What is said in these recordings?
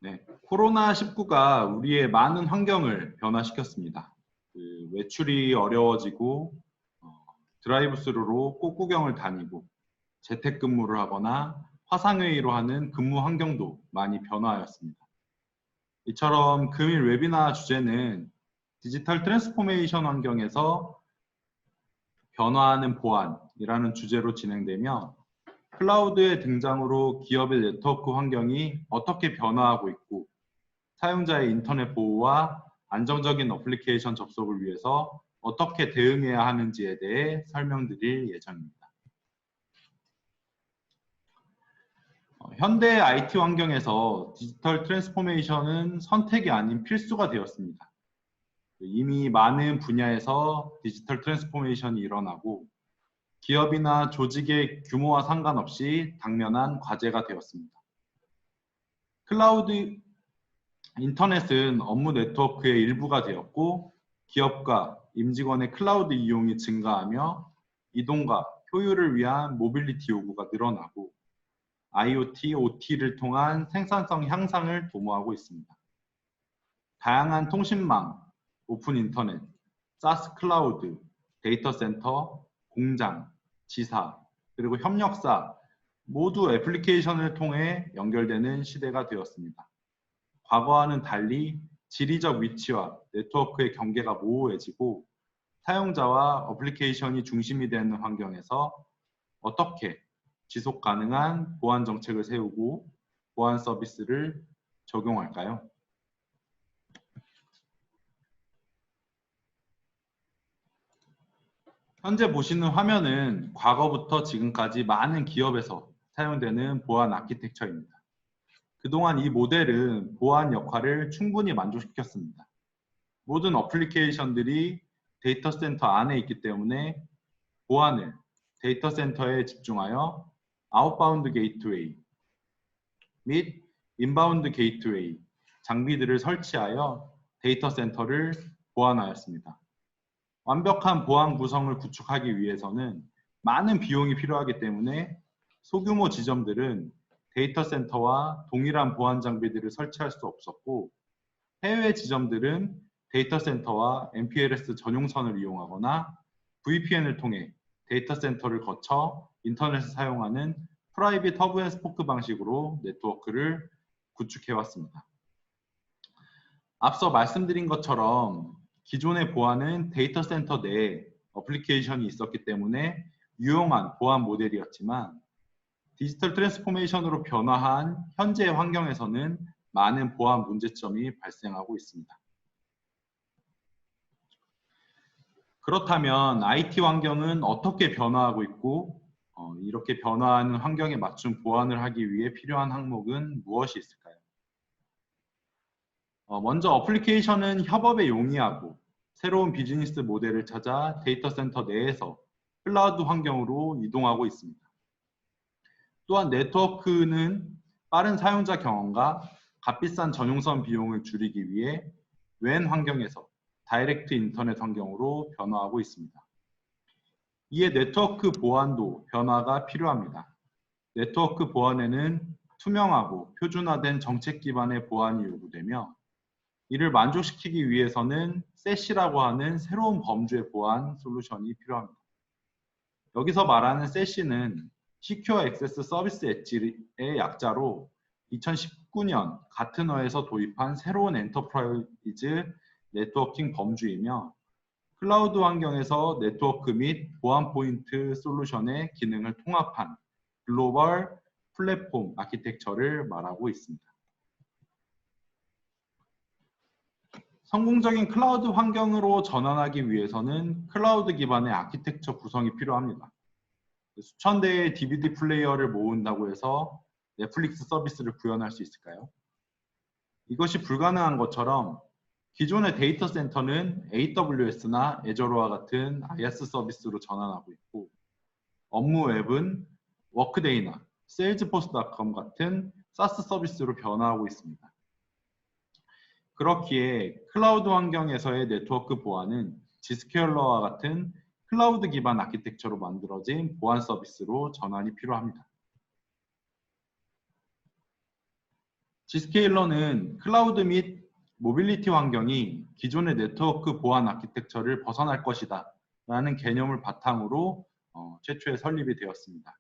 네, 코로나19가 우리의 많은 환경을 변화시켰습니다. 외출이 어려워지고 드라이브스루로 꽃구경을 다니고 재택근무를 하거나 화상회의로 하는 근무 환경도 많이 변화하였습니다. 이처럼 금일 웨비나 주제는 디지털 트랜스포메이션 환경에서 변화하는 보안이라는 주제로 진행되며 클라우드의 등장으로 기업의 네트워크 환경이 어떻게 변화하고 있고 사용자의 인터넷 보호와 안정적인 어플리케이션 접속을 위해서 어떻게 대응해야 하는지에 대해 설명드릴 예정입니다. 현대 IT 환경에서 디지털 트랜스포메이션은 선택이 아닌 필수가 되었습니다. 이미 많은 분야에서 디지털 트랜스포메이션이 일어나고 기업이나 조직의 규모와 상관없이 당면한 과제가 되었습니다. 클라우드 인터넷은 업무 네트워크의 일부가 되었고 기업과 임직원의 클라우드 이용이 증가하며 이동과 효율을 위한 모빌리티 요구가 늘어나고 IoT, OT를 통한 생산성 향상을 도모하고 있습니다. 다양한 통신망, 오픈 인터넷, 사스 클라우드, 데이터 센터, 공장, 지사, 그리고 협력사 모두 애플리케이션을 통해 연결되는 시대가 되었습니다. 과거와는 달리 지리적 위치와 네트워크의 경계가 모호해지고 사용자와 어플리케이션이 중심이 되는 환경에서 어떻게 지속 가능한 보안 정책을 세우고 보안 서비스를 적용할까요? 현재 보시는 화면은 과거부터 지금까지 많은 기업에서 사용되는 보안 아키텍처입니다. 그동안 이 모델은 보안 역할을 충분히 만족시켰습니다. 모든 어플리케이션들이 데이터 센터 안에 있기 때문에 보안을 데이터 센터에 집중하여 아웃바운드 게이트웨이 및 인바운드 게이트웨이 장비들을 설치하여 데이터 센터를 보안하였습니다. 완벽한 보안 구성을 구축하기 위해서는 많은 비용이 필요하기 때문에 소규모 지점들은 데이터 센터와 동일한 보안 장비들을 설치할 수 없었고 해외 지점들은 데이터 센터와 MPLS 전용선을 이용하거나 VPN을 통해 데이터 센터를 거쳐 인터넷을 사용하는 프라이빗 허브 앤 스포크 방식으로 네트워크를 구축해왔습니다. 앞서 말씀드린 것처럼 기존의 보안은 데이터 센터 내에 어플리케이션이 있었기 때문에 유용한 보안 모델이었지만 디지털 트랜스포메이션으로 변화한 현재의 환경에서는 많은 보안 문제점이 발생하고 있습니다. 그렇다면 IT 환경은 어떻게 변화하고 있고 이렇게 변화하는 환경에 맞춘 보안을 하기 위해 필요한 항목은 무엇이 있을까요? 먼저 어플리케이션은 협업에 용이하고 새로운 비즈니스 모델을 찾아 데이터 센터 내에서 클라우드 환경으로 이동하고 있습니다. 또한 네트워크는 빠른 사용자 경험과 값비싼 전용선 비용을 줄이기 위해 WAN 환경에서 다이렉트 인터넷 환경으로 변화하고 있습니다. 이에 네트워크 보안도 변화가 필요합니다. 네트워크 보안에는 투명하고 표준화된 정책 기반의 보안이 요구되며 이를 만족시키기 위해서는 SASE라고 하는 새로운 범주의 보안 솔루션이 필요합니다. 여기서 말하는 SASE는 Secure Access Service Edge의 약자로 2019년 가트너에서 도입한 새로운 엔터프라이즈 네트워킹 범주이며 클라우드 환경에서 네트워크 및 보안 포인트 솔루션의 기능을 통합한 글로벌 플랫폼 아키텍처를 말하고 있습니다. 성공적인 클라우드 환경으로 전환하기 위해서는 클라우드 기반의 아키텍처 구성이 필요합니다. 수천 대의 DVD 플레이어를 모은다고 해서 넷플릭스 서비스를 구현할 수 있을까요? 이것이 불가능한 것처럼 기존의 데이터 센터는 AWS나 애저로와 같은 IaaS 서비스로 전환하고 있고 업무 웹은 워크데이나 세일즈포스.com 같은 SaaS 서비스로 변화하고 있습니다. 그렇기에 클라우드 환경에서의 네트워크 보안은 지스케일러와 같은 클라우드 기반 아키텍처로 만들어진 보안 서비스로 전환이 필요합니다. G스케일러는 클라우드 및 모빌리티 환경이 기존의 네트워크 보안 아키텍처를 벗어날 것이다 라는 개념을 바탕으로 최초에 설립이 되었습니다.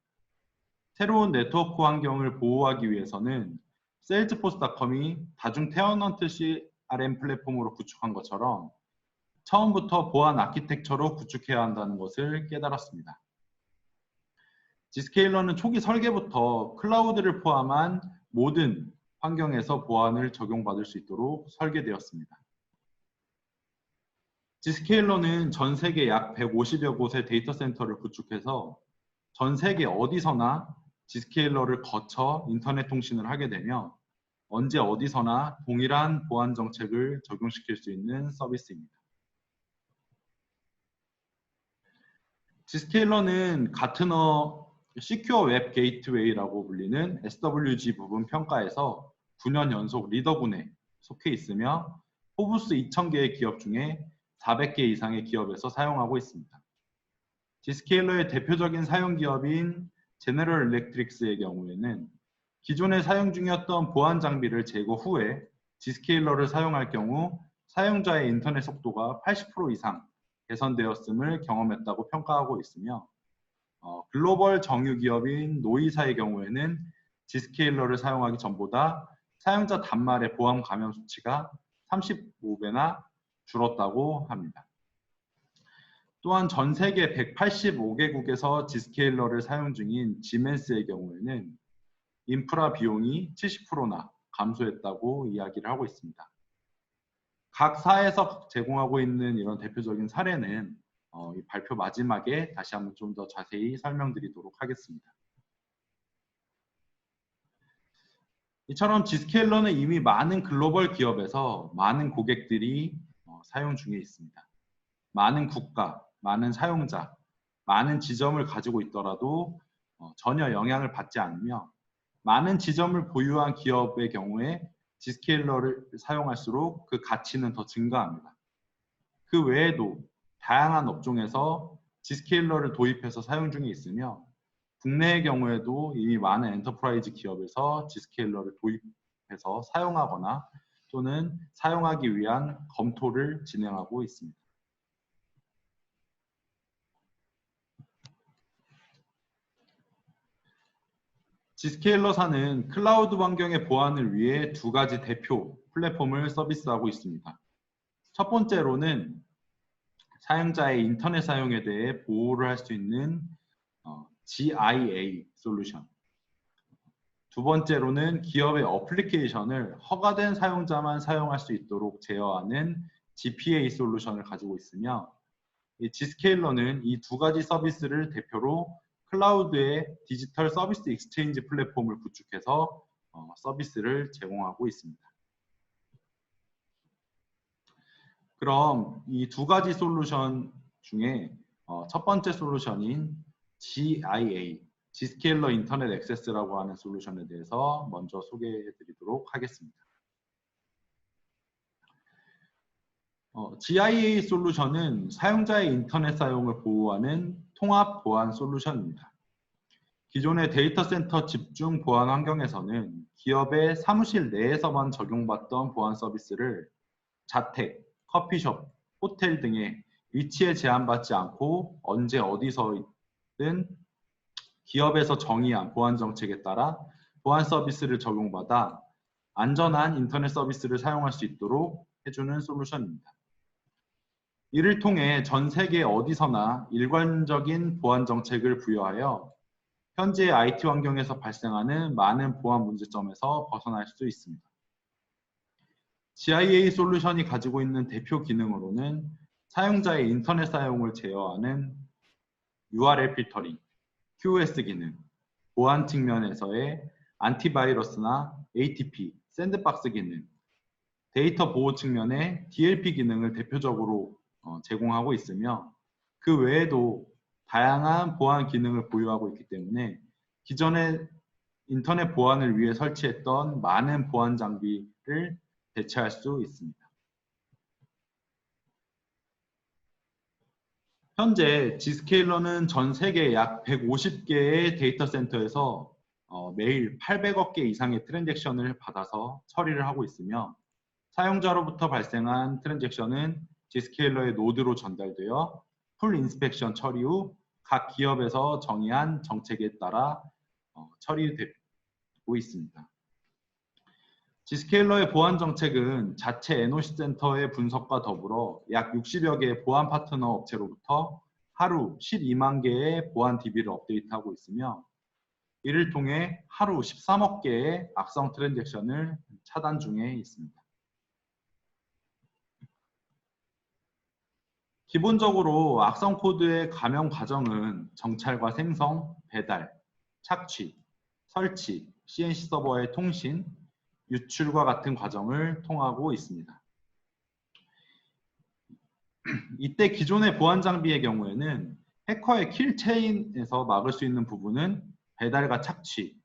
새로운 네트워크 환경을 보호하기 위해서는 세일즈포스닷컴이 다중 테너넌트 CRM 플랫폼으로 구축한 것처럼 처음부터 보안 아키텍처로 구축해야 한다는 것을 깨달았습니다. G스케일러는 초기 설계부터 클라우드를 포함한 모든 환경에서 보안을 적용받을 수 있도록 설계되었습니다. G스케일러는 전 세계 약 150여 곳의 데이터 센터를 구축해서 전 세계 어디서나 G스케일러를 거쳐 인터넷 통신을 하게 되며 언제 어디서나 동일한 보안 정책을 적용시킬 수 있는 서비스입니다. G스케일러는 가트너 시큐어 웹 게이트웨이라고 불리는 SWG 부분 평가에서 9년 연속 리더군에 속해 있으며 포브스 2000개의 기업 중에 400개 이상의 기업에서 사용하고 있습니다. G스케일러의 대표적인 사용 기업인 제너럴 일렉트릭스의 경우에는 기존에 사용 중이었던 보안 장비를 제거 후에 G스케일러를 사용할 경우 사용자의 인터넷 속도가 80% 이상 개선되었음을 경험했다고 평가하고 있으며 글로벌 정유 기업인 노이사의 경우에는 G스케일러를 사용하기 전보다 사용자 단말의 보안 감염 수치가 35배나 줄었다고 합니다. 또한 전 세계 185개국에서 G스케일러를 사용 중인 지멘스의 경우에는 인프라 비용이 70%나 감소했다고 이야기를 하고 있습니다. 각 사에서 제공하고 있는 이런 대표적인 사례는 이 발표 마지막에 다시 한번 좀 더 자세히 설명드리도록 하겠습니다. 이처럼 G스케일러는 이미 많은 글로벌 기업에서 많은 고객들이 사용 중에 있습니다. 많은 국가, 많은 사용자, 많은 지점을 가지고 있더라도 전혀 영향을 받지 않으며 많은 지점을 보유한 기업의 경우에 G스케일러를 사용할수록 그 가치는 더 증가합니다. 그 외에도 다양한 업종에서 G스케일러를 도입해서 사용 중에 있으며 국내의 경우에도 이미 많은 엔터프라이즈 기업에서 G스케일러를 도입해서 사용하거나 또는 사용하기 위한 검토를 진행하고 있습니다. G스케일러사는 클라우드 환경의 보안을 위해 두 가지 대표 플랫폼을 서비스하고 있습니다. 첫 번째로는 사용자의 인터넷 사용에 대해 보호를 할 수 있는 GIA 솔루션. 두 번째로는 기업의 어플리케이션을 허가된 사용자만 사용할 수 있도록 제어하는 GPA 솔루션을 가지고 있으며 이 G스케일러는 이 두 가지 서비스를 대표로 클라우드의 디지털 서비스 익스체인지 플랫폼을 구축해서 서비스를 제공하고 있습니다. 그럼 이 두 가지 솔루션 중에 첫 번째 솔루션인 GIA, G스케일러 인터넷 액세스라고 하는 솔루션에 대해서 먼저 소개해 드리도록 하겠습니다. GIA 솔루션은 사용자의 인터넷 사용을 보호하는 통합 보안 솔루션입니다. 기존의 데이터 센터 집중 보안 환경에서는 기업의 사무실 내에서만 적용받던 보안 서비스를 자택, 커피숍, 호텔 등의 위치에 제한받지 않고 언제 어디서든 기업에서 정의한 보안 정책에 따라 보안 서비스를 적용받아 안전한 인터넷 서비스를 사용할 수 있도록 해주는 솔루션입니다. 이를 통해 전 세계 어디서나 일관적인 보안 정책을 부여하여 현재의 IT 환경에서 발생하는 많은 보안 문제점에서 벗어날 수 있습니다. GIA 솔루션이 가지고 있는 대표 기능으로는 사용자의 인터넷 사용을 제어하는 URL 필터링, QoS 기능, 보안 측면에서의 안티바이러스나 ATP, 샌드박스 기능, 데이터 보호 측면의 DLP 기능을 대표적으로 제공하고 있으며 그 외에도 다양한 보안 기능을 보유하고 있기 때문에 기존의 인터넷 보안을 위해 설치했던 많은 보안 장비를 대체할 수 있습니다. 현재 G스케일러는 전 세계 약 150개의 데이터 센터에서 매일 800억 개 이상의 트랜잭션을 받아서 처리를 하고 있으며 사용자로부터 발생한 트랜잭션은 Zscaler의 노드로 전달되어 풀 인스펙션 처리 후 각 기업에서 정의한 정책에 따라 처리되고 있습니다. Zscaler의 보안 정책은 자체 NOC 센터의 분석과 더불어 약 60여 개의 보안 파트너 업체로부터 하루 12만 개의 보안 DB를 업데이트하고 있으며 이를 통해 하루 13억 개의 악성 트랜잭션을 차단 중에 있습니다. 기본적으로 악성 코드의 감염 과정은 정찰과 생성, 배달, 착취, 설치, CNC 서버의 통신, 유출과 같은 과정을 통하고 있습니다. 이때 기존의 보안 장비의 경우에는 해커의 킬 체인에서 막을 수 있는 부분은 배달과 착취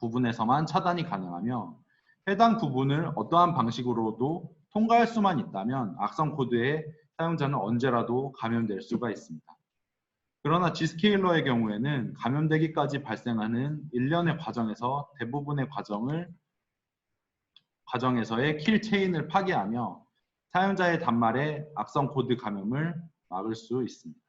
부분에서만 차단이 가능하며 해당 부분을 어떠한 방식으로도 통과할 수만 있다면 악성 코드의 사용자는 언제라도 감염될 수가 있습니다. 그러나 Zscaler의 경우에는 감염되기까지 발생하는 일련의 과정에서 대부분의 과정에서의 킬 체인을 파괴하며 사용자의 단말에 악성 코드 감염을 막을 수 있습니다.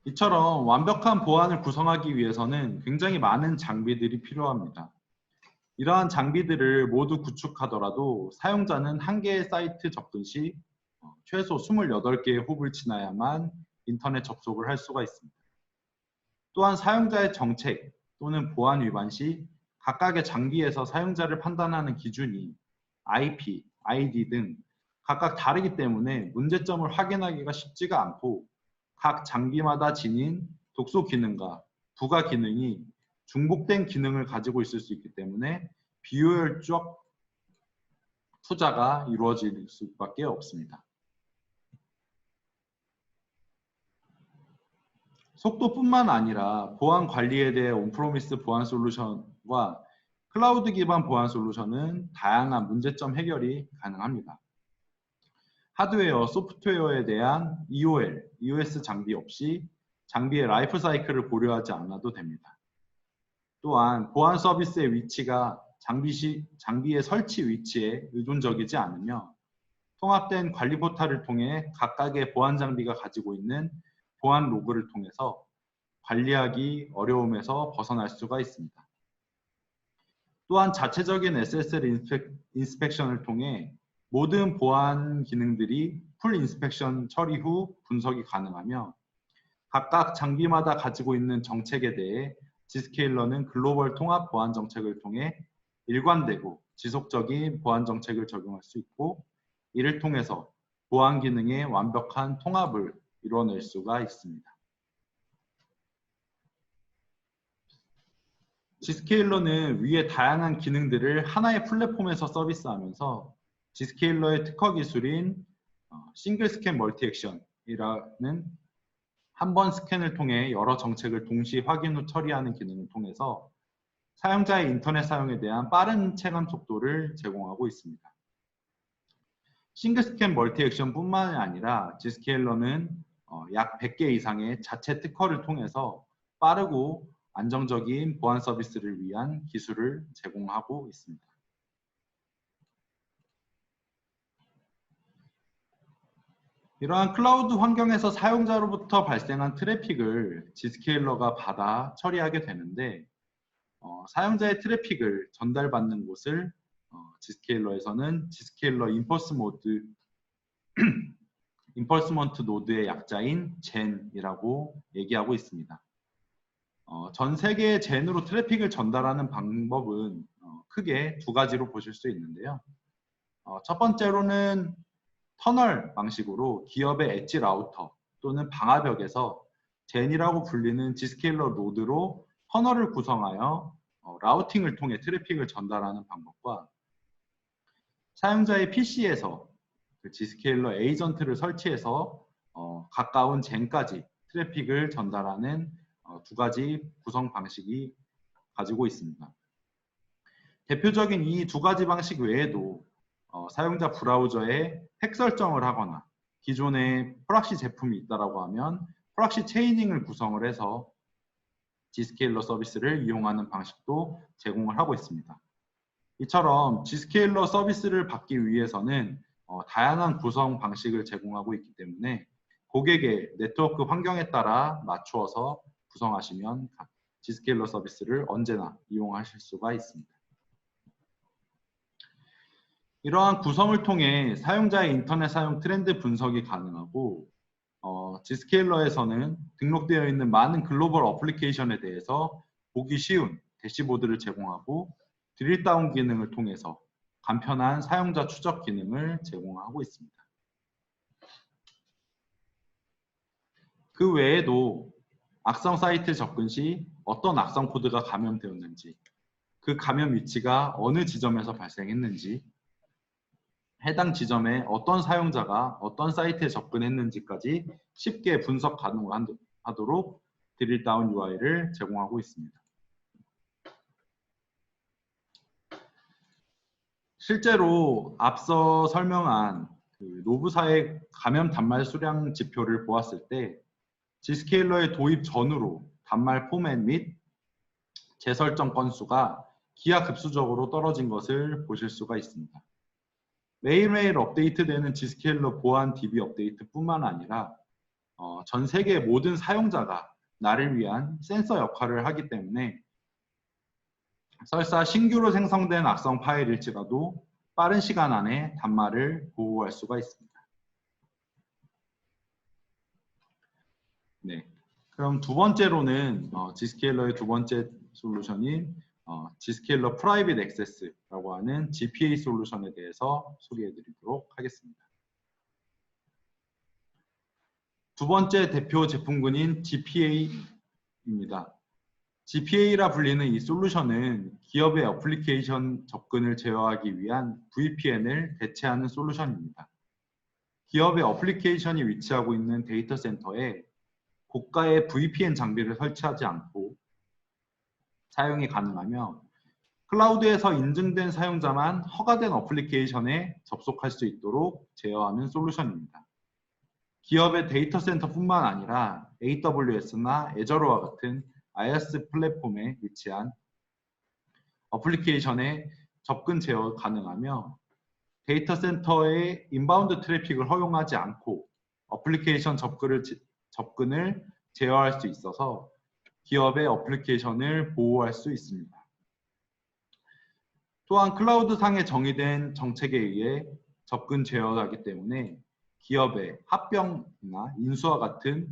이처럼 완벽한 보안을 구성하기 위해서는 굉장히 많은 장비들이 필요합니다. 이러한 장비들을 모두 구축하더라도 사용자는 한 개의 사이트 접근 시 최소 28개의 홉을 지나야만 인터넷 접속을 할 수가 있습니다. 또한 사용자의 정책 또는 보안 위반 시 각각의 장비에서 사용자를 판단하는 기준이 IP, ID 등 각각 다르기 때문에 문제점을 확인하기가 쉽지가 않고 각 장비마다 지닌 독소 기능과 부가 기능이 중복된 기능을 가지고 있을 수 있기 때문에 비효율적 투자가 이루어질 수밖에 없습니다. 속도뿐만 아니라 보안 관리에 대해 온프로미스 보안 솔루션과 클라우드 기반 보안 솔루션은 다양한 문제점 해결이 가능합니다. 하드웨어, 소프트웨어에 대한 EOL, EOS 장비 없이 장비의 라이프 사이클을 고려하지 않아도 됩니다. 또한 보안 서비스의 위치가 장비의 설치 위치에 의존적이지 않으며 통합된 관리 포탈을 통해 각각의 보안 장비가 가지고 있는 보안 로그를 통해서 관리하기 어려움에서 벗어날 수가 있습니다. 또한 자체적인 SSL 인스펙션을 통해 모든 보안 기능들이 풀 인스펙션 처리 후 분석이 가능하며 각각 장비마다 가지고 있는 정책에 대해 Zscaler는 글로벌 통합 보안 정책을 통해 일관되고 지속적인 보안 정책을 적용할 수 있고 이를 통해서 보안 기능의 완벽한 통합을 이뤄낼 수가 있습니다. Zscaler는 위의 다양한 기능들을 하나의 플랫폼에서 서비스하면서 Zscaler의 특허 기술인 싱글 스캔 멀티 액션이라는 한 번 스캔을 통해 여러 정책을 동시 확인 후 처리하는 기능을 통해서 사용자의 인터넷 사용에 대한 빠른 체감 속도를 제공하고 있습니다. 싱글 스캔 멀티 액션뿐만 아니라 Zscaler는 약 100개 이상의 자체 특허를 통해서 빠르고 안정적인 보안 서비스를 위한 기술을 제공하고 있습니다. 이러한 클라우드 환경에서 사용자로부터 발생한 트래픽을 Zscaler가 받아 처리하게 되는데 사용자의 트래픽을 전달받는 곳을 Zscaler에서는 Zscaler 인포스먼트 노드의 약자인 GEN이라고 얘기하고 있습니다. 전 세계의 GEN으로 트래픽을 전달하는 방법은 크게 두 가지로 보실 수 있는데요. 첫 번째로는 터널 방식으로 기업의 엣지 라우터 또는 방화벽에서 GEN이라고 불리는 Zscaler 노드로 터널을 구성하여 라우팅을 통해 트래픽을 전달하는 방법과 사용자의 PC에서 Zscaler 에이전트를 설치해서 가까운 GEN까지 트래픽을 전달하는 두 가지 구성 방식이 가지고 있습니다. 대표적인 이 두 가지 방식 외에도 사용자 브라우저에 핵 설정을 하거나 기존에 프락시 제품이 있다라고 하면 프락시 체이닝을 구성을 해서 G스케일러 서비스를 이용하는 방식도 제공을 하고 있습니다. 이처럼 G스케일러 서비스를 받기 위해서는 다양한 구성 방식을 제공하고 있기 때문에 고객의 네트워크 환경에 따라 맞추어서 구성하시면 G스케일러 서비스를 언제나 이용하실 수가 있습니다. 이러한 구성을 통해 사용자의 인터넷 사용 트렌드 분석이 가능하고 G스케일러에서는 등록되어 있는 많은 글로벌 어플리케이션에 대해서 보기 쉬운 대시보드를 제공하고 드릴다운 기능을 통해서 간편한 사용자 추적 기능을 제공하고 있습니다. 그 외에도 악성 사이트 접근 시 어떤 악성 코드가 감염되었는지, 그 감염 위치가 어느 지점에서 발생했는지, 해당 지점에 어떤 사용자가 어떤 사이트에 접근했는지까지 쉽게 분석 가능하도록 드릴다운 UI를 제공하고 있습니다. 실제로 앞서 설명한 노브사의 감염 단말 수량 지표를 보았을 때 G스케일러의 도입 전후로 단말 포맷 및 재설정 건수가 기하급수적으로 떨어진 것을 보실 수가 있습니다. 매일매일 업데이트되는 G스케일러 보안 DB 업데이트뿐만 아니라 전 세계 모든 사용자가 나를 위한 센서 역할을 하기 때문에 설사 신규로 생성된 악성 파일일지라도 빠른 시간 안에 단말을 보호할 수가 있습니다. 네, 그럼 두 번째로는 G스케일러의 두 번째 솔루션인 G스케일러 프라이빗 액세스라고 하는 GPA 솔루션에 대해서 소개해 드리도록 하겠습니다. 두 번째 대표 제품군인 GPA입니다. GPA라 불리는 이 솔루션은 기업의 어플리케이션 접근을 제어하기 위한 VPN을 대체하는 솔루션입니다. 기업의 어플리케이션이 위치하고 있는 데이터 센터에 고가의 VPN 장비를 설치하지 않고 사용이 가능하며 클라우드에서 인증된 사용자만 허가된 어플리케이션에 접속할 수 있도록 제어하는 솔루션입니다. 기업의 데이터 센터뿐만 아니라 AWS나 애저로와 같은 IaaS 플랫폼에 위치한 어플리케이션에 접근 제어 가능하며 데이터 센터의 인바운드 트래픽을 허용하지 않고 어플리케이션 접근을 제어할 수 있어서 기업의 어플리케이션을 보호할 수 있습니다. 또한 클라우드상에 정의된 정책에 의해 접근 제어하기 때문에 기업의 합병이나 인수와 같은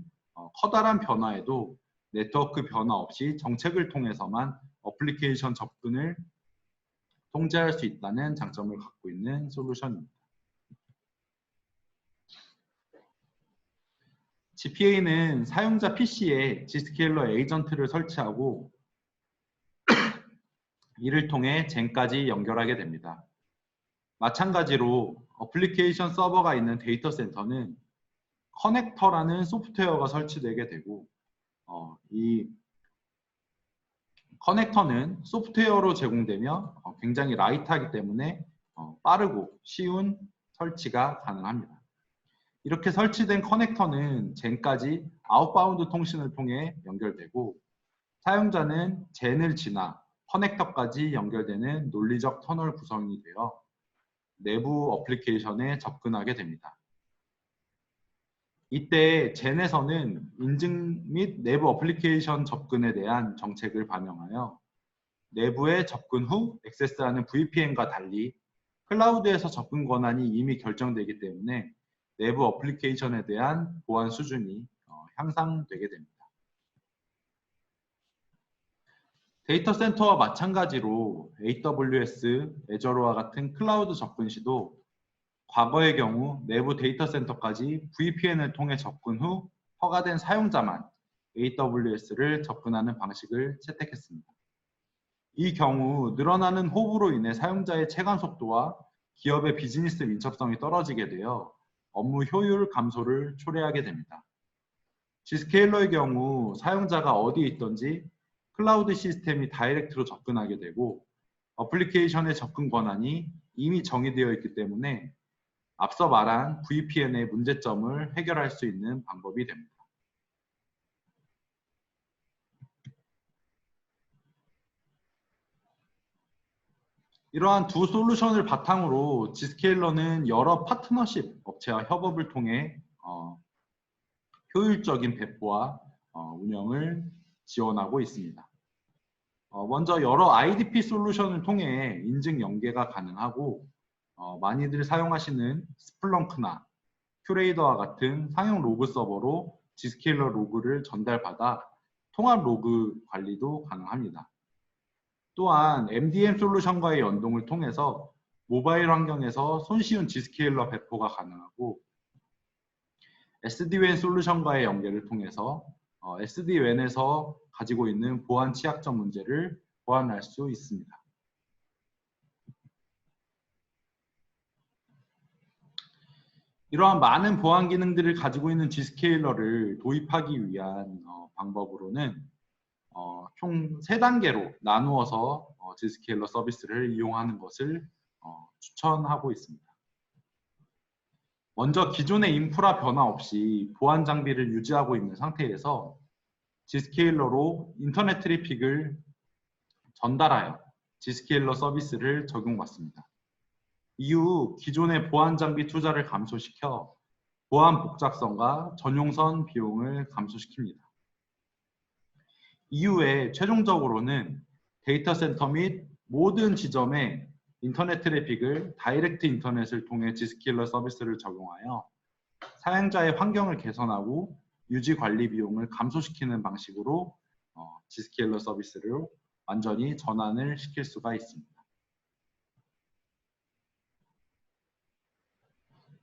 커다란 변화에도 네트워크 변화 없이 정책을 통해서만 어플리케이션 접근을 통제할 수 있다는 장점을 갖고 있는 솔루션입니다. GPA는 사용자 PC에 G스케일러 에이전트를 설치하고 이를 통해 젠까지 연결하게 됩니다. 마찬가지로 어플리케이션 서버가 있는 데이터 센터는 커넥터라는 소프트웨어가 설치되게 되고 이 커넥터는 소프트웨어로 제공되며 굉장히 라이트하기 때문에 빠르고 쉬운 설치가 가능합니다. 이렇게 설치된 커넥터는 젠까지 아웃바운드 통신을 통해 연결되고 사용자는 젠을 지나 커넥터까지 연결되는 논리적 터널 구성이 되어 내부 어플리케이션에 접근하게 됩니다. 이때 젠에서는 인증 및 내부 어플리케이션 접근에 대한 정책을 반영하여 내부에 접근 후 액세스하는 VPN과 달리 클라우드에서 접근 권한이 이미 결정되기 때문에 내부 어플리케이션에 대한 보안 수준이 향상되게 됩니다. 데이터 센터와 마찬가지로 AWS, 애저로와 같은 클라우드 접근 시도 과거의 경우 내부 데이터 센터까지 VPN을 통해 접근 후 허가된 사용자만 AWS를 접근하는 방식을 채택했습니다. 이 경우 늘어나는 호불로 인해 사용자의 체감 속도와 기업의 비즈니스 민첩성이 떨어지게 되어 업무 효율 감소를 초래하게 됩니다. G스케일러의 경우 사용자가 어디에 있든지 클라우드 시스템이 다이렉트로 접근하게 되고 어플리케이션의 접근 권한이 이미 정의되어 있기 때문에 앞서 말한 VPN의 문제점을 해결할 수 있는 방법이 됩니다. 이러한 두 솔루션을 바탕으로 Zscaler는 여러 파트너십 업체와 협업을 통해 효율적인 배포와 운영을 지원하고 있습니다. 먼저 여러 IDP 솔루션을 통해 인증 연계가 가능하고 많이들 사용하시는 스플렁크나 큐레이더와 같은 상용 로그 서버로 Zscaler 로그를 전달받아 통합 로그 관리도 가능합니다. 또한 MDM 솔루션과의 연동을 통해서 모바일 환경에서 손쉬운 Zscaler 배포가 가능하고 SD-WAN 솔루션과의 연계를 통해서 SD-WAN에서 가지고 있는 보안 취약점 문제를 보완할 수 있습니다. 이러한 많은 보안 기능들을 가지고 있는 Zscaler를 도입하기 위한 방법으로는 총 3단계로 나누어서 Zscaler 서비스를 이용하는 것을 추천하고 있습니다. 먼저 기존의 인프라 변화 없이 보안 장비를 유지하고 있는 상태에서 Zscaler로 인터넷 트래픽을 전달하여 Zscaler 서비스를 적용받습니다. 이후 기존의 보안 장비 투자를 감소시켜 보안 복잡성과 전용선 비용을 감소시킵니다. 이후에 최종적으로는 데이터 센터 및 모든 지점에 인터넷 트래픽을 다이렉트 인터넷을 통해 Zscaler 서비스를 적용하여 사용자의 환경을 개선하고 유지 관리 비용을 감소시키는 방식으로 Zscaler 서비스를 완전히 전환을 시킬 수가 있습니다.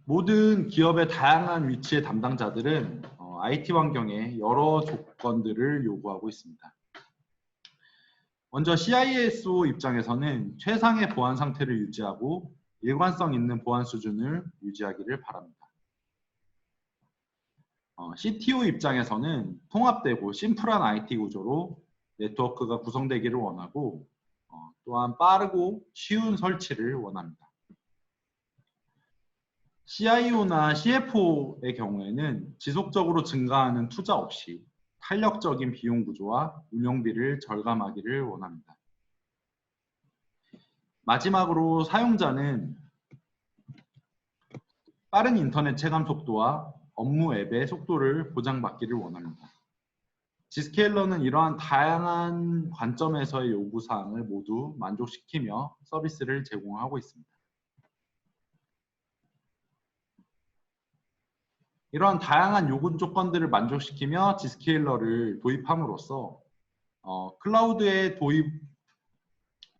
모든 기업의 다양한 위치의 담당자들은 IT 환경에 여러 조건들을 요구하고 있습니다. 먼저 CISO 입장에서는 최상의 보안 상태를 유지하고 일관성 있는 보안 수준을 유지하기를 바랍니다. CTO 입장에서는 통합되고 심플한 IT 구조로 네트워크가 구성되기를 원하고 또한 빠르고 쉬운 설치를 원합니다. CIO나 CFO의 경우에는 지속적으로 증가하는 투자 없이 탄력적인 비용 구조와 운영비를 절감하기를 원합니다. 마지막으로 사용자는 빠른 인터넷 체감 속도와 업무 앱의 속도를 보장받기를 원합니다. Zscaler는 이러한 다양한 관점에서의 요구사항을 모두 만족시키며 서비스를 제공하고 있습니다. 이러한 다양한 요구 조건들을 만족시키며 Zscaler를 도입함으로써 클라우드의 도입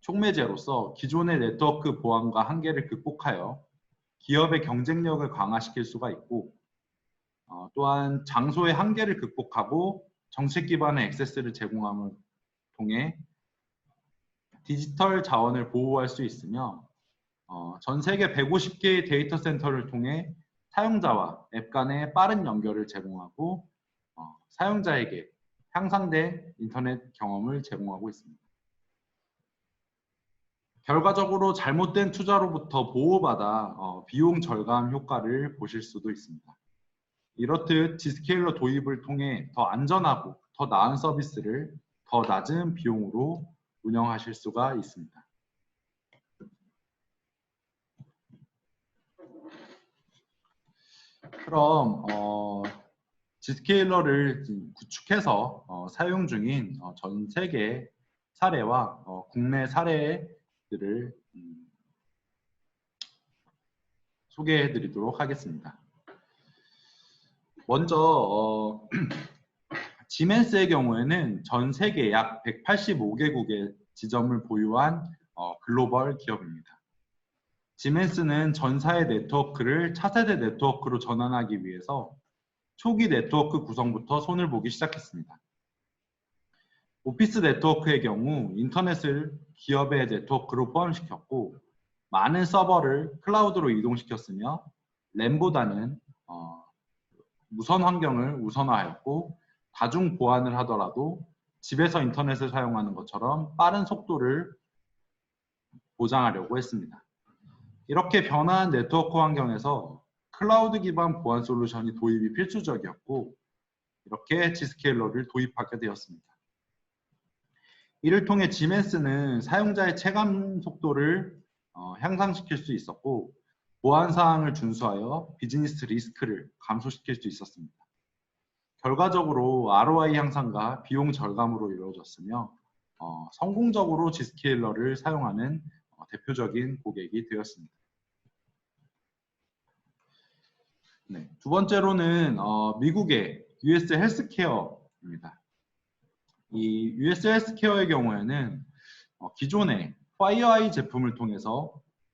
촉매제로서 기존의 네트워크 보안과 한계를 극복하여 기업의 경쟁력을 강화시킬 수가 있고 또한 장소의 한계를 극복하고 정책 기반의 액세스를 제공함을 통해 디지털 자원을 보호할 수 있으며 전 세계 150개의 데이터 센터를 통해 사용자와 앱 간의 빠른 연결을 제공하고 사용자에게 향상된 인터넷 경험을 제공하고 있습니다. 결과적으로 잘못된 투자로부터 보호받아 비용 절감 효과를 보실 수도 있습니다. 이렇듯 Zscaler 도입을 통해 더 안전하고 더 나은 서비스를 더 낮은 비용으로 운영하실 수가 있습니다. 그럼 Zscaler를 구축해서 사용 중인 전 세계 사례와 국내 사례들을 소개해 드리도록 하겠습니다. 먼저 지멘스의 경우에는 전 세계 약 185개국의 지점을 보유한 글로벌 기업입니다. 지멘스는 전사의 네트워크를 차세대 네트워크로 전환하기 위해서 초기 네트워크 구성부터 손을 보기 시작했습니다. 오피스 네트워크의 경우 인터넷을 기업의 네트워크로 포함시켰고 많은 서버를 클라우드로 이동시켰으며 램보다는 무선 환경을 우선화하였고 다중 보안을 하더라도 집에서 인터넷을 사용하는 것처럼 빠른 속도를 보장하려고 했습니다. 이렇게 변화한 네트워크 환경에서 클라우드 기반 보안 솔루션이 도입이 필수적이었고 이렇게 G스케일러를 도입하게 되었습니다. 이를 통해 지멘스는 사용자의 체감 속도를 향상시킬 수 있었고 보안 사항을 준수하여 비즈니스 리스크를 감소시킬 수 있었습니다. 결과적으로 ROI 향상과 비용 절감으로 이루어졌으며 성공적으로 G스케일러를 사용하는 대표적인 고객이 되었습니다. 네, 두 번째로는 미국의 US 헬스케어입니다. 이 US 헬스케어의 경우에는 기존의 파이어아이 제품을 통해서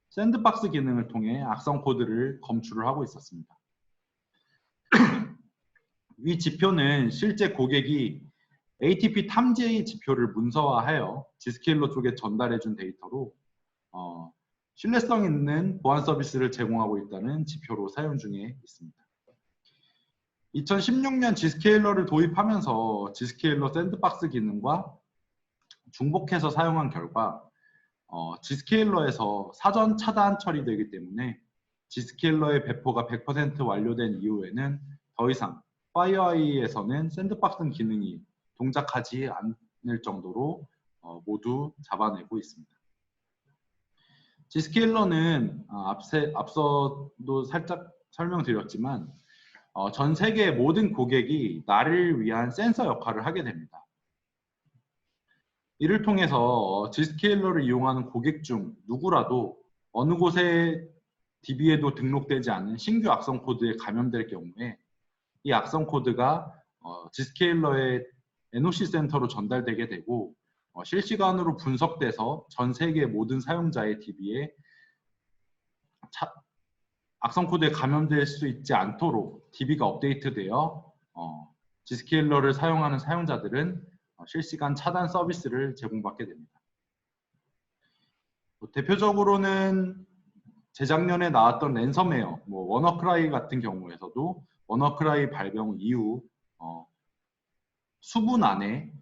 샌드박스 기능을 통해 악성 코드를 검출을 하고 있었습니다. 이 지표는 실제 고객이 ATP 탐지의 지표를 문서화하여 G스케일러 쪽에 전달해준 데이터로 신뢰성 있는 보안 서비스를 제공하고 있다는 지표로 사용 중에 있습니다. 2016년 G스케일러를 도입하면서 G스케일러 샌드박스 기능과 중복해서 사용한 결과 G스케일러에서 사전 차단 처리되기 때문에 G스케일러의 배포가 100% 완료된 이후에는 더 이상 파이어아이에서는 샌드박스 기능이 동작하지 않을 정도로 모두 잡아내고 있습니다. G스케일러는 앞서도 살짝 설명드렸지만 전 세계의 모든 고객이 나를 위한 센서 역할을 하게 됩니다. 이를 통해서 G스케일러를 이용하는 고객 중 누구라도 어느 곳에 DB에도 등록되지 않은 신규 악성 코드에 감염될 경우에 이 악성 코드가 G스케일러의 NOC 센터로 전달되게 되고 실시간으로 분석돼서 전 세계 모든 사용자의 DB에 악성 코드에 감염될 수 있지 않도록 DB가 업데이트되어 G스케일러를 사용하는 사용자들은 실시간 차단 서비스를 제공받게 됩니다. 대표적으로는 재작년에 나왔던 랜섬웨어, 워너크라이 같은 경우에서도 워너크라이 발병 이후 수분 안에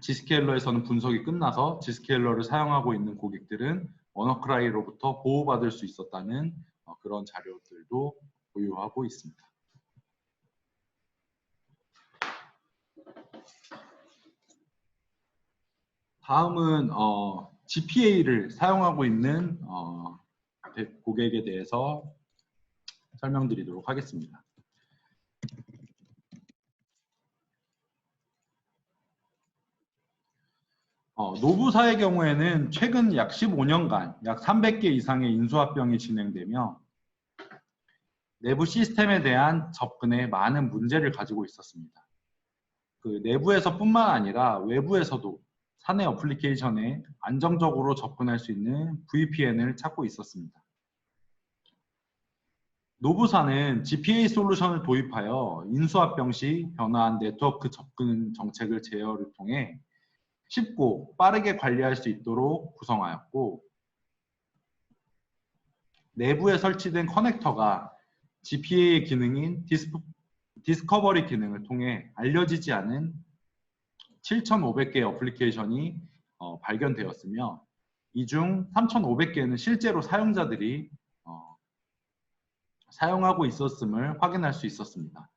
G스케일러에서는 분석이 끝나서 G스케일러를 사용하고 있는 고객들은 워너크라이로부터 보호받을 수 있었다는 그런 자료들도 보유하고 있습니다. 다음은 GPA를 사용하고 있는 고객에 대해서 설명드리도록 하겠습니다. 노부사의 경우에는 최근 약 15년간 약 300개 이상의 인수합병이 진행되며 내부 시스템에 대한 접근에 많은 문제를 가지고 있었습니다. 그 내부에서뿐만 아니라 외부에서도 사내 어플리케이션에 안정적으로 접근할 수 있는 VPN을 찾고 있었습니다. 노부사는 GPA 솔루션을 도입하여 인수합병 시 변화한 네트워크 접근 정책을 제어를 통해 쉽고 빠르게 관리할 수 있도록 구성하였고 내부에 설치된 커넥터가 GPA의 기능인 디스커버리 기능을 통해 알려지지 않은 7,500개의 어플리케이션이 발견되었으며 이 중 3,500개는 실제로 사용자들이 사용하고 있었음을 확인할 수 있었습니다.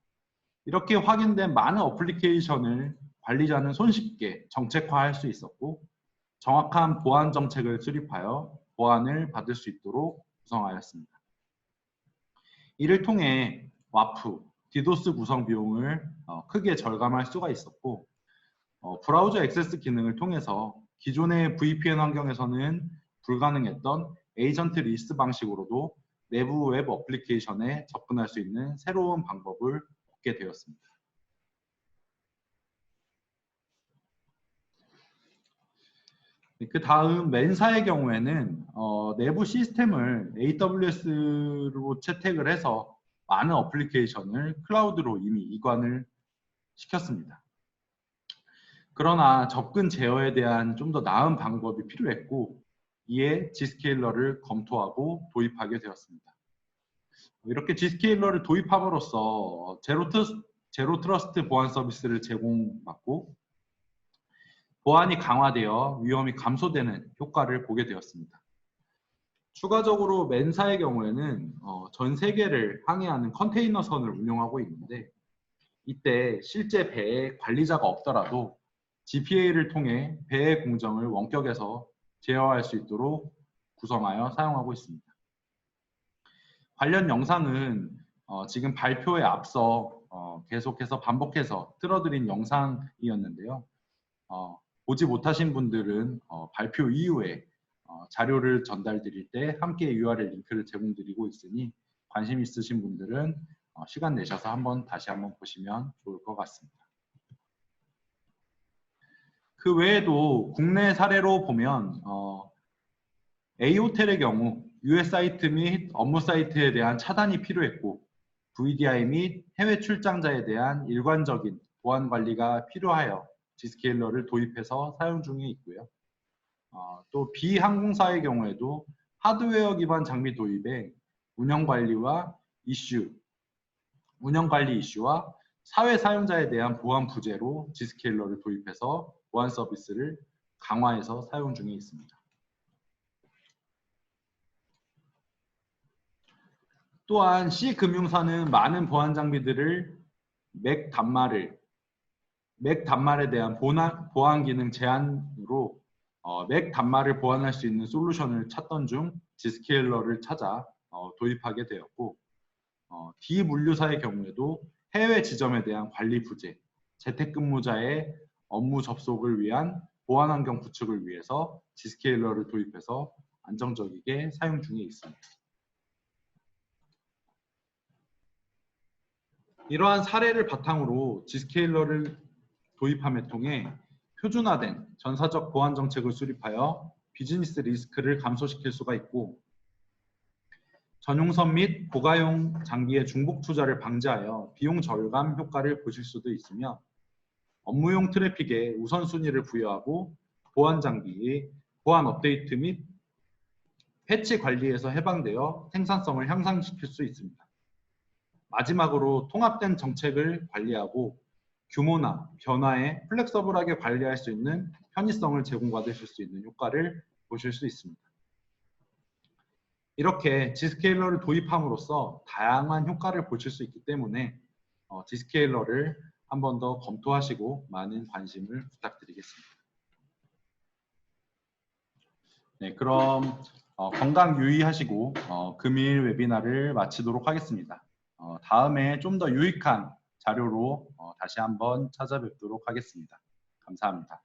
이렇게 확인된 많은 어플리케이션을 관리자는 손쉽게 정책화할 수 있었고 정확한 보안 정책을 수립하여 보안을 받을 수 있도록 구성하였습니다. 이를 통해 와프, 디도스 구성 비용을 크게 절감할 수가 있었고 브라우저 액세스 기능을 통해서 기존의 VPN 환경에서는 불가능했던 에이전트 리스트 방식으로도 내부 웹 어플리케이션에 접근할 수 있는 새로운 방법을 얻게 되었습니다. 그 다음 맨사의 경우에는 내부 시스템을 AWS로 채택을 해서 많은 어플리케이션을 클라우드로 이미 이관을 시켰습니다. 그러나 접근 제어에 대한 좀 더 나은 방법이 필요했고 이에 G스케일러를 검토하고 도입하게 되었습니다. 이렇게 G스케일러를 도입함으로써 제로 트러스트 보안 서비스를 제공받고 보안이 강화되어 위험이 감소되는 효과를 보게 되었습니다. 추가적으로 맨사의 경우에는 전 세계를 항해하는 컨테이너선을 운영하고 있는데 이때 실제 배에 관리자가 없더라도 GPA를 통해 배의 공정을 원격에서 제어할 수 있도록 구성하여 사용하고 있습니다. 관련 영상은 지금 발표에 앞서 계속해서 반복해서 틀어드린 영상이었는데요. 보지 못하신 분들은 발표 이후에 자료를 전달드릴 때 함께 URL 링크를 제공드리고 있으니 관심 있으신 분들은 시간 내셔서 다시 한번 보시면 좋을 것 같습니다. 그 외에도 국내 사례로 보면 A호텔의 경우 US 사이트 및 업무 사이트에 대한 차단이 필요했고 VDI 및 해외 출장자에 대한 일관적인 보안 관리가 필요하여 G스케일러를 도입해서 사용 중에 있고요. 또 B항공사의 경우에도 하드웨어 기반 장비 도입에 운영관리 이슈와 사회 사용자에 대한 보안 부재로 G스케일러를 도입해서 보안 서비스를 강화해서 사용 중에 있습니다. 또한 C금융사는 많은 보안 장비들을 맥 단말에 대한 보안 기능 제한으로 맥 단말을 보완할 수 있는 솔루션을 찾던 중 G스케일러를 찾아 도입하게 되었고 D 물류사의 경우에도 해외 지점에 대한 관리 부재, 재택근무자의 업무 접속을 위한 보안 환경 구축을 위해서 G스케일러를 도입해서 안정적이게 사용 중에 있습니다. 이러한 사례를 바탕으로 G스케일러를 도입함에 통해 표준화된 전사적 보안 정책을 수립하여 비즈니스 리스크를 감소시킬 수가 있고 전용선 및 고가용 장비의 중복 투자를 방지하여 비용 절감 효과를 보실 수도 있으며 업무용 트래픽에 우선순위를 부여하고 보안 장비의 보안 업데이트 및 패치 관리에서 해방되어 생산성을 향상시킬 수 있습니다. 마지막으로 통합된 정책을 관리하고 규모나 변화에 플렉서블하게 관리할 수 있는 편의성을 제공받으실 수 있는 효과를 보실 수 있습니다. 이렇게 G스케일러를 도입함으로써 다양한 효과를 보실 수 있기 때문에 G스케일러를 한 번 더 검토하시고 많은 관심을 부탁드리겠습니다. 네, 그럼 건강 유의하시고 금일 웨비나를 마치도록 하겠습니다. 다음에 좀 더 유익한 자료로 다시 한번 찾아뵙도록 하겠습니다. 감사합니다.